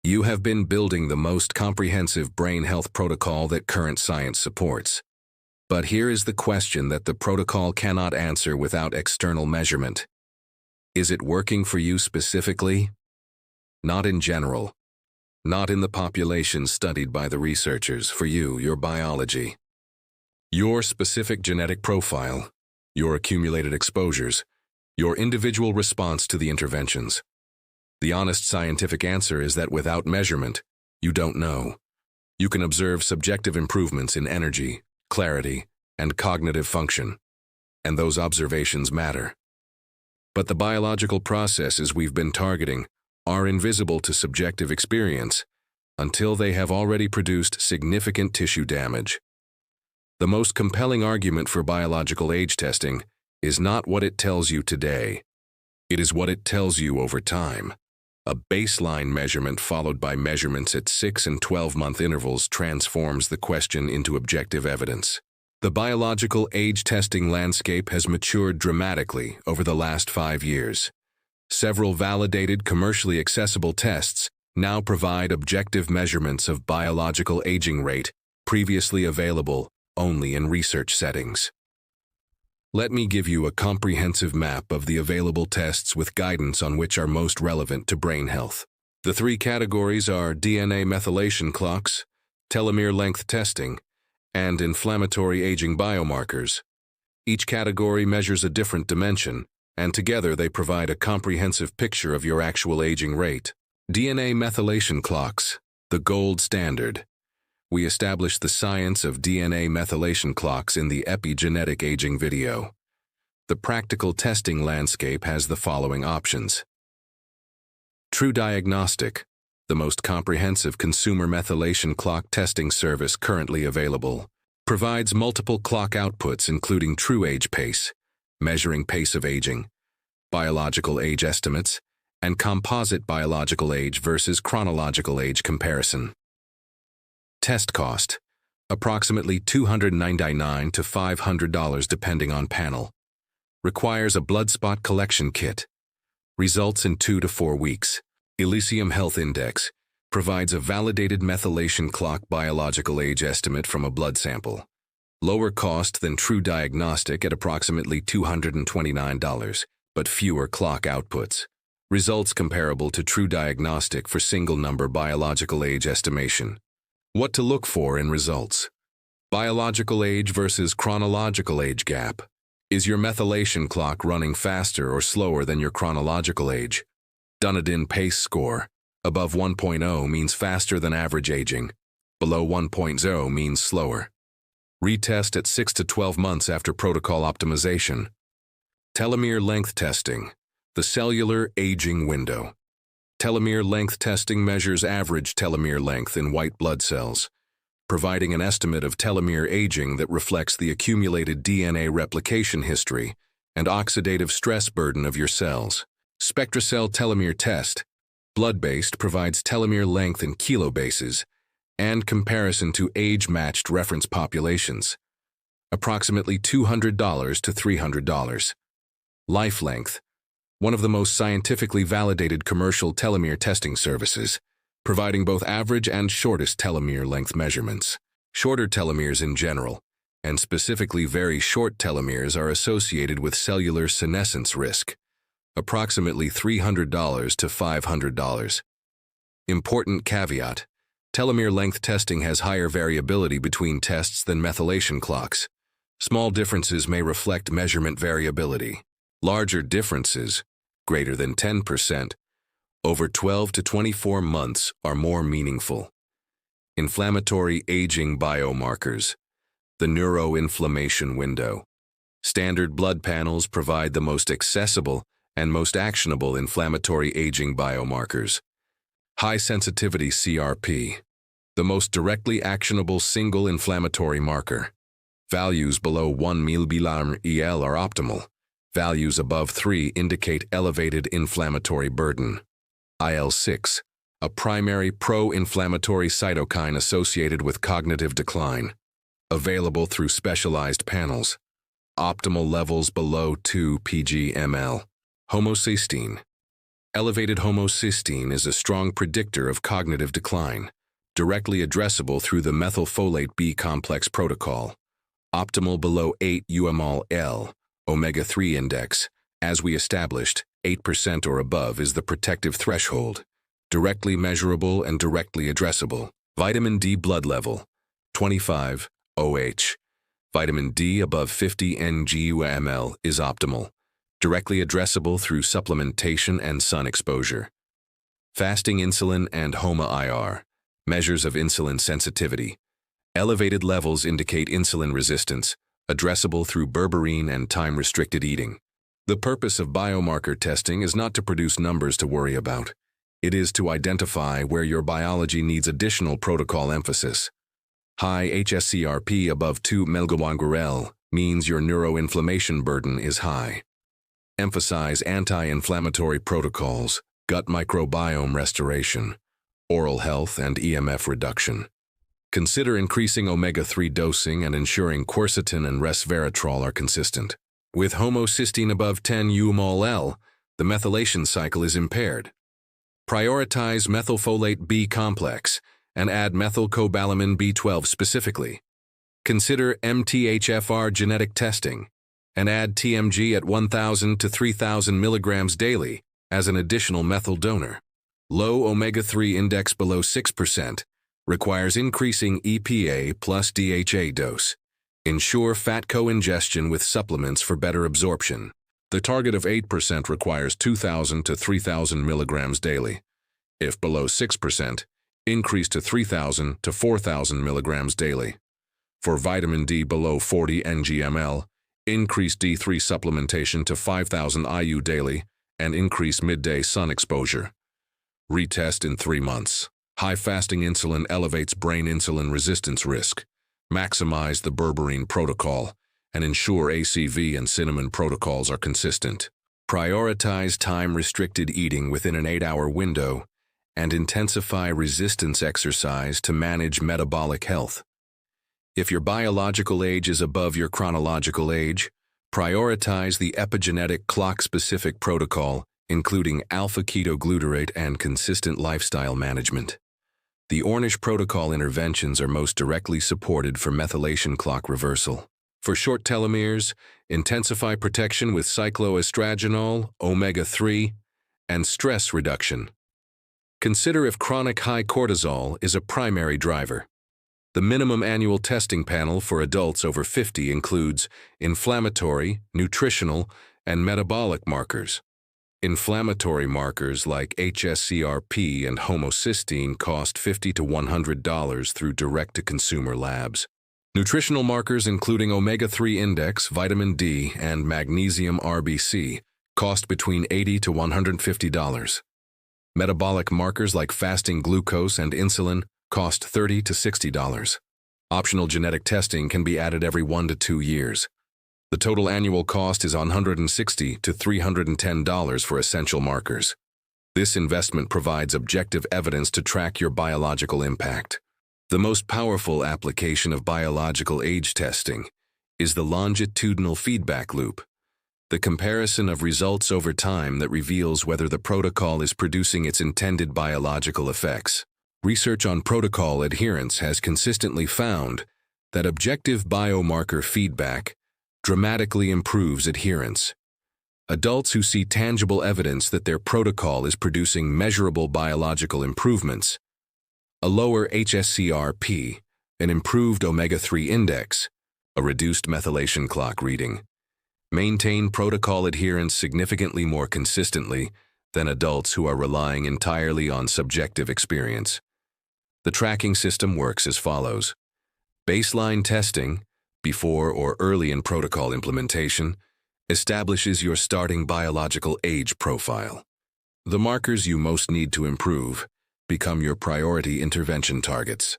You have been building the most comprehensive brain health protocol that current science supports. But here is the question that the protocol cannot answer without external measurement. Is it working for you specifically? Not in general. Not in the population studied by the researchers. For you, your biology. Your specific genetic profile, your accumulated exposures, your individual response to the interventions. The honest scientific answer is that without measurement, you don't know. You can observe subjective improvements in energy, clarity, and cognitive function, and those observations matter. But the biological processes we've been targeting are invisible to subjective experience until they have already produced significant tissue damage. The most compelling argument for biological age testing is not what it tells you today. It is what it tells you over time. A baseline measurement followed by measurements at 6 and 12-month intervals transforms the question into objective evidence. The biological age testing landscape has matured dramatically over the last 5 years. Several validated, commercially accessible tests now provide objective measurements of biological aging rate, previously available only in research settings. Let me give you a comprehensive map of the available tests with guidance on which are most relevant to brain health. The 3 categories are DNA methylation clocks, telomere length testing, and inflammatory aging biomarkers. Each category measures a different dimension, and together they provide a comprehensive picture of your actual aging rate. DNA methylation clocks, the gold standard. We established the science of DNA methylation clocks in the epigenetic aging video. The practical testing landscape has the following options. True Diagnostic, the most comprehensive consumer methylation clock testing service currently available, provides multiple clock outputs including true age pace, measuring pace of aging, biological age estimates, and composite biological age versus chronological age comparison. Test cost, approximately $299 to $500 depending on panel. Requires a blood spot collection kit. Results in 2 to 4 weeks. Elysium Health Index provides a validated methylation clock biological age estimate from a blood sample. Lower cost than True Diagnostic at approximately $229, but fewer clock outputs. Results comparable to True Diagnostic for single-number biological age estimation. What to look for in results. Biological age versus chronological age gap. Is your methylation clock running faster or slower than your chronological age? Dunedin Pace Score. Above 1.0 means faster than average aging. Below 1.0 means slower. Retest at 6 to 12 months after protocol optimization. Telomere length testing. The cellular aging window. Telomere length testing measures average telomere length in white blood cells, providing an estimate of telomere aging that reflects the accumulated DNA replication history and oxidative stress burden of your cells. SpectraCell Telomere Test, blood-based, provides telomere length in kilobases and comparison to age-matched reference populations. Approximately $200 to $300. Life length, one of the most scientifically validated commercial telomere testing services, providing both average and shortest telomere length measurements. Shorter telomeres in general, and specifically very short telomeres, are associated with cellular senescence risk. Approximately $300 to $500. Important caveat: telomere length testing has higher variability between tests than methylation clocks. Small differences may reflect measurement variability. Larger differences, greater than 10%, over 12 to 24 months, are more meaningful. Inflammatory aging biomarkers. The neuroinflammation window. Standard blood panels provide the most accessible and most actionable inflammatory aging biomarkers. High sensitivity CRP. The most directly actionable single inflammatory marker. Values below 1 mg/ml are optimal. Values above 3 indicate elevated inflammatory burden. IL-6, a primary pro-inflammatory cytokine associated with cognitive decline. Available through specialized panels. Optimal levels below 2 pg/ml. Homocysteine, Elevated homocysteine is a strong predictor of cognitive decline, directly addressable through the methylfolate B complex protocol. Optimal below 8 umol-L, omega-3 index. As we established, 8% or above is the protective threshold. Directly measurable and directly addressable. Vitamin D blood level, 25 OH. Vitamin D above 50 ng/ml is optimal. Directly addressable through supplementation and sun exposure. Fasting insulin and HOMA-IR, measures of insulin sensitivity. Elevated levels indicate insulin resistance, addressable through berberine and time-restricted eating. The purpose of biomarker testing is not to produce numbers to worry about. It is to identify where your biology needs additional protocol emphasis. High hsCRP above 2 mg/L means your neuroinflammation burden is high. Emphasize anti-inflammatory protocols, gut microbiome restoration, oral health, and EMF reduction. Consider increasing omega-3 dosing and ensuring quercetin and resveratrol are consistent. With homocysteine above 10 umol-L, the methylation cycle is impaired. Prioritize methylfolate B complex and add methylcobalamin B12 specifically. Consider MTHFR genetic testing and add TMG at 1,000 to 3,000 milligrams daily as an additional methyl donor. Low omega-3 index below 6% requires increasing EPA plus DHA dose. Ensure fat co-ingestion with supplements for better absorption. The target of 8% requires 2,000 to 3,000 milligrams daily. If below 6%, increase to 3,000 to 4,000 milligrams daily. For vitamin D below 40 ng/ml, increase D3 supplementation to 5,000 IU daily and increase midday sun exposure. Retest in 3 months. High fasting insulin elevates brain insulin resistance risk. Maximize the berberine protocol and ensure ACV and cinnamon protocols are consistent. Prioritize time-restricted eating within an 8-hour window and intensify resistance exercise to manage metabolic health. If your biological age is above your chronological age, prioritize the epigenetic clock-specific protocol, including alpha-ketoglutarate and consistent lifestyle management. The Ornish protocol interventions are most directly supported for methylation clock reversal. For short telomeres, intensify protection with cycloestragenol, omega-3, and stress reduction. Consider if chronic high cortisol is a primary driver. The minimum annual testing panel for adults over 50 includes inflammatory, nutritional, and metabolic markers. Inflammatory markers like hsCRP and homocysteine cost $50 to $100 through direct-to-consumer labs. Nutritional markers including omega-3 index, vitamin D, and magnesium RBC cost between $80 to $150. Metabolic markers like fasting glucose and insulin cost $30 to $60. Optional genetic testing can be added every 1 to 2 years. The total annual cost is $160 to $310 for essential markers. This investment provides objective evidence to track your biological impact. The most powerful application of biological age testing is the longitudinal feedback loop, the comparison of results over time that reveals whether the protocol is producing its intended biological effects. Research on protocol adherence has consistently found that objective biomarker feedback dramatically improves adherence. Adults who see tangible evidence that their protocol is producing measurable biological improvements, a lower hsCRP, an improved omega-3 index, a reduced methylation clock reading, maintain protocol adherence significantly more consistently than adults who are relying entirely on subjective experience. The tracking system works as follows. Baseline testing, before or early in protocol implementation, establishes your starting biological age profile. The markers you most need to improve become your priority intervention targets.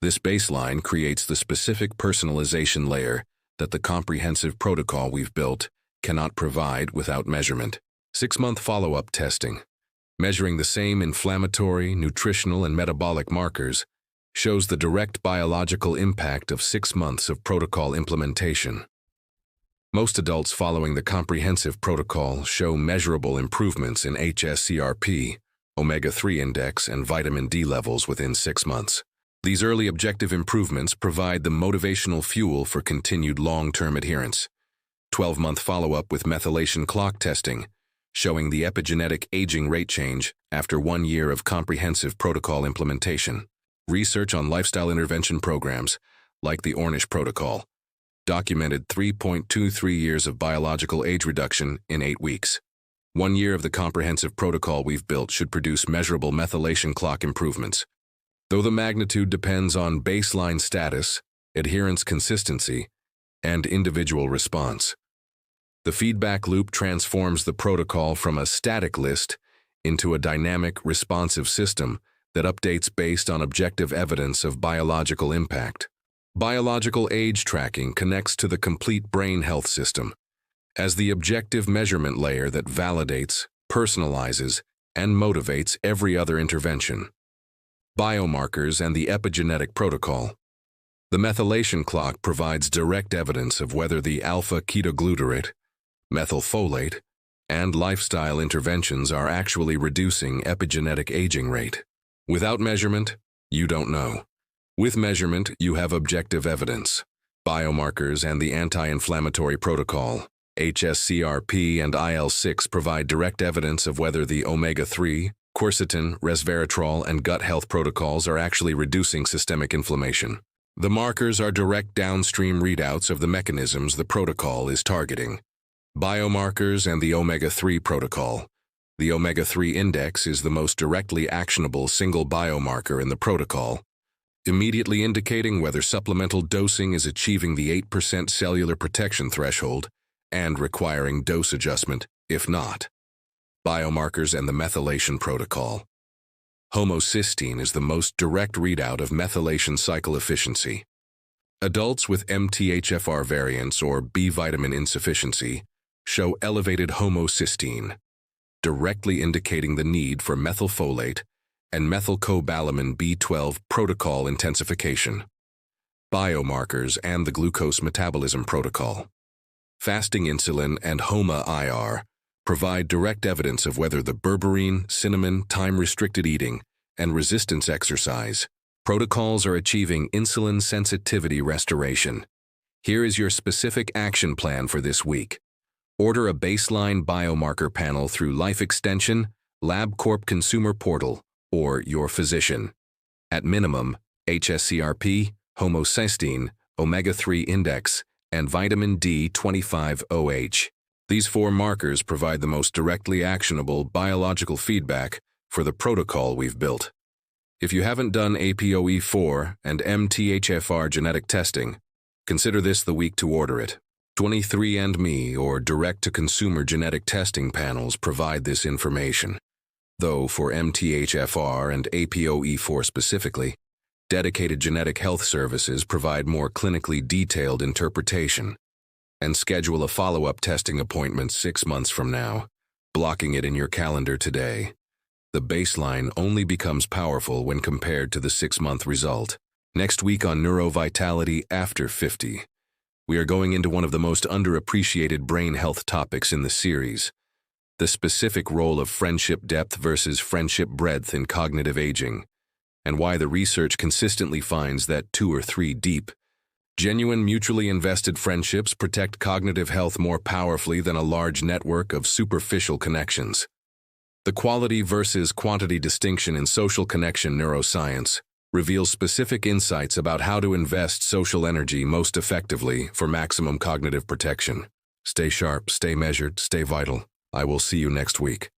This baseline creates the specific personalization layer that the comprehensive protocol we've built cannot provide without measurement. 6-month follow-up testing, measuring the same inflammatory, nutritional, and metabolic markers, shows the direct biological impact of 6 months of protocol implementation. Most adults following the comprehensive protocol show measurable improvements in hsCRP, omega-3 index, and vitamin D levels within 6 months. These early objective improvements provide the motivational fuel for continued long-term adherence. 12-month follow-up with methylation clock testing, showing the epigenetic aging rate change after 1 year of comprehensive protocol implementation. Research on lifestyle intervention programs, like the Ornish protocol, documented 3.23 years of biological age reduction in 8 weeks. 1 year of the comprehensive protocol we've built should produce measurable methylation clock improvements. Though the magnitude depends on baseline status, adherence consistency, and individual response. The feedback loop transforms the protocol from a static list into a dynamic, responsive system that updates based on objective evidence of biological impact. Biological age tracking connects to the complete brain health system as the objective measurement layer that validates, personalizes, and motivates every other intervention. Biomarkers and the epigenetic protocol. The methylation clock provides direct evidence of whether the alpha-ketoglutarate, methylfolate, and lifestyle interventions are actually reducing epigenetic aging rate. Without measurement, you don't know. With measurement, you have objective evidence. Biomarkers and the anti-inflammatory protocol, hsCRP and IL-6 provide direct evidence of whether the omega-3, quercetin, resveratrol, and gut health protocols are actually reducing systemic inflammation. The markers are direct downstream readouts of the mechanisms the protocol is targeting. Biomarkers and the omega-3 protocol. The omega-3 index is the most directly actionable single biomarker in the protocol, immediately indicating whether supplemental dosing is achieving the 8% cellular protection threshold and requiring dose adjustment, if not. Biomarkers and the methylation protocol. Homocysteine is the most direct readout of methylation cycle efficiency. Adults with MTHFR variants or B vitamin insufficiency show elevated homocysteine, directly indicating the need for methylfolate and methylcobalamin B12 protocol intensification. Biomarkers and the glucose metabolism protocol. Fasting insulin and HOMA-IR provide direct evidence of whether the berberine, cinnamon, time-restricted eating, and resistance exercise protocols are achieving insulin sensitivity restoration. Here is your specific action plan for this week. Order a baseline biomarker panel through Life Extension, LabCorp Consumer Portal, or your physician. At minimum, hsCRP, homocysteine, omega-3 index, and vitamin D25OH. These 4 markers provide the most directly actionable biological feedback for the protocol we've built. If you haven't done APOE4 and MTHFR genetic testing, consider this the week to order it. 23andMe or direct-to-consumer genetic testing panels provide this information, though for MTHFR and APOE4 specifically, dedicated genetic health services provide more clinically detailed interpretation. And schedule a follow-up testing appointment 6 months from now, blocking it in your calendar today. The baseline only becomes powerful when compared to the 6-month result. Next week on Neurovitality After 50, we are going into one of the most underappreciated brain health topics in the series, the specific role of friendship depth versus friendship breadth in cognitive aging, and why the research consistently finds that 2 or 3 deep, genuine mutually invested friendships protect cognitive health more powerfully than a large network of superficial connections. The quality versus quantity distinction in social connection neuroscience reveals specific insights about how to invest social energy most effectively for maximum cognitive protection. Stay sharp, stay measured, stay vital. I will see you next week.